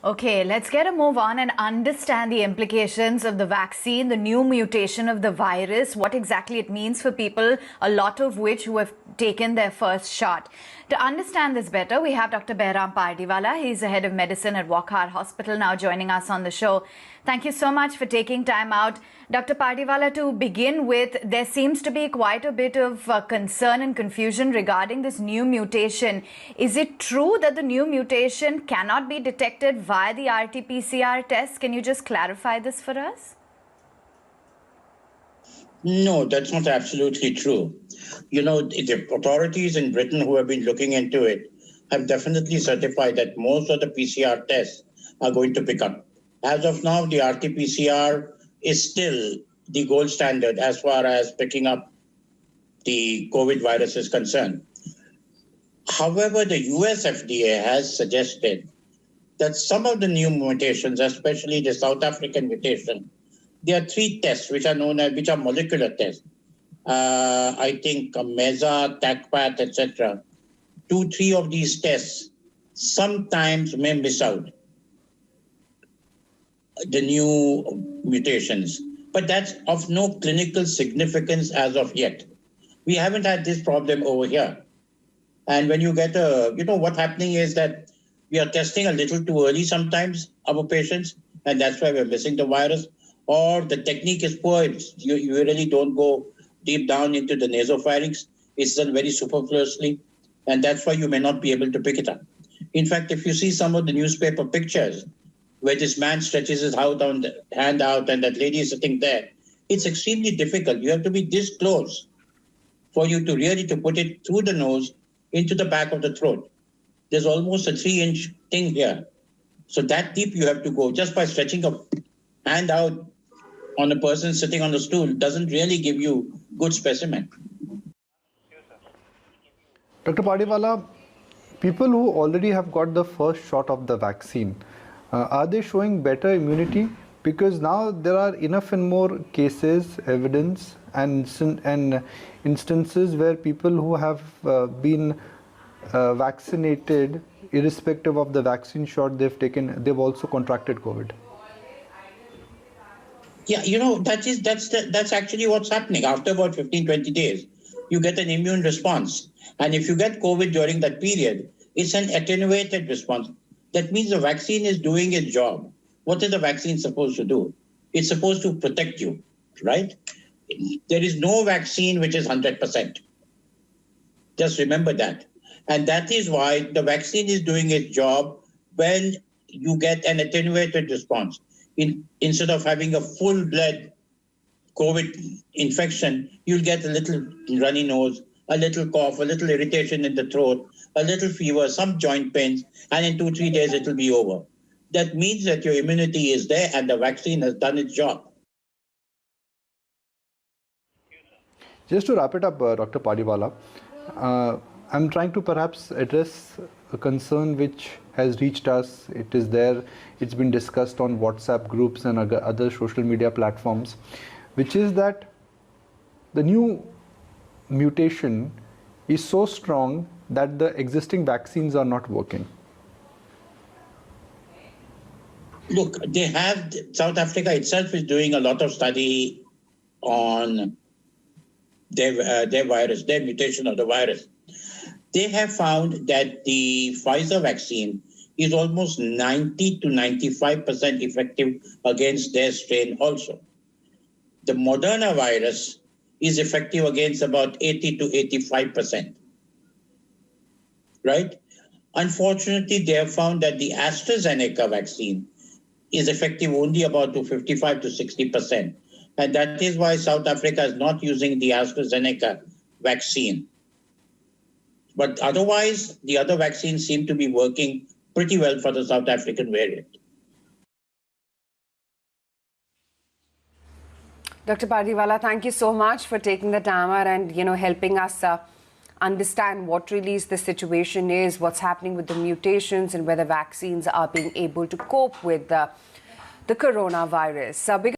Okay, let's get a move on and understand the implications of the vaccine, the new mutation of the virus, what exactly it means for people, a lot of which who have taken their first shot. To understand this better, we have Dr. Behram Pardiwalla. He's the head of medicine at Wockhardt Hospital, now joining us on the show. Thank you so much for taking time out. Dr. Pardiwalla, to begin with, there seems to be quite a bit of concern and confusion regarding this new mutation. Is it true that the new mutation cannot be detected via the RT-PCR test? Can you just clarify this for us? No, that's not absolutely true. You know, the authorities in Britain who have been looking into it have definitely certified that most of the PCR tests are going to pick up. As of now, the RT-PCR is still the gold standard as far as picking up the COVID virus is concerned. However, the US FDA has suggested that some of the new mutations, especially the South African mutation, there are three tests which are known as, which are molecular tests. I think MESA, TACPAT, etc. 2-3 of these tests sometimes may miss out the new mutations, but that's of no clinical significance as of yet. We haven't had this problem over here. And when you get what's happening is that we are testing a little too early sometimes our patients, and that's why we're missing the virus. Or the technique is poor. You really don't go deep down into the nasopharynx. It's done very superfluously, and that's why you may not be able to pick it up. In fact, if you see some of the newspaper pictures where this man stretches his hand out and that lady is sitting there, it's extremely difficult. You have to be this close for you to really put it through the nose into the back of the throat. There's almost a 3-inch thing here. So that deep you have to go just by stretching a hand out on a person sitting on the stool doesn't really give you good specimen. Dr. Pardiwalla, people who already have got the first shot of the vaccine, are they showing better immunity? Because now there are enough and more cases, evidence and instances where people who have been vaccinated, irrespective of the vaccine shot they've taken, they've also contracted COVID. Yeah, you know, that's actually what's happening. After about 15-20 days, you get an immune response. And if you get COVID during that period, it's an attenuated response. That means the vaccine is doing its job. What is the vaccine supposed to do? It's supposed to protect you, right? There is no vaccine which is 100%. Just remember that. And that is why the vaccine is doing its job when you get an attenuated response. Instead of having a full-blood COVID infection, you'll get a little runny nose, a little cough, a little irritation in the throat, a little fever, some joint pains, and in 2-3 days it will be over. That means that your immunity is there and the vaccine has done its job. Just to wrap it up, Dr. Pardiwalla, I'm trying to perhaps address a concern which has reached us. It is there, it's been discussed on WhatsApp groups and other social media platforms, which is that the new mutation is so strong that the existing vaccines are not working. Look, South Africa itself is doing a lot of study on their virus, their mutation of the virus. They have found that the Pfizer vaccine is almost 90 to 95% effective against their strain also. The Moderna virus is effective against about 80 to 85%, right? Unfortunately, they have found that the AstraZeneca vaccine is effective only about to 55 to 60%. And that is why South Africa is not using the AstraZeneca vaccine. But otherwise, the other vaccines seem to be working pretty well for the South African variant. Dr. Pardiwalla, thank you so much for taking the time out and helping us understand what really the situation is, what's happening with the mutations, and whether vaccines are being able to cope with the coronavirus.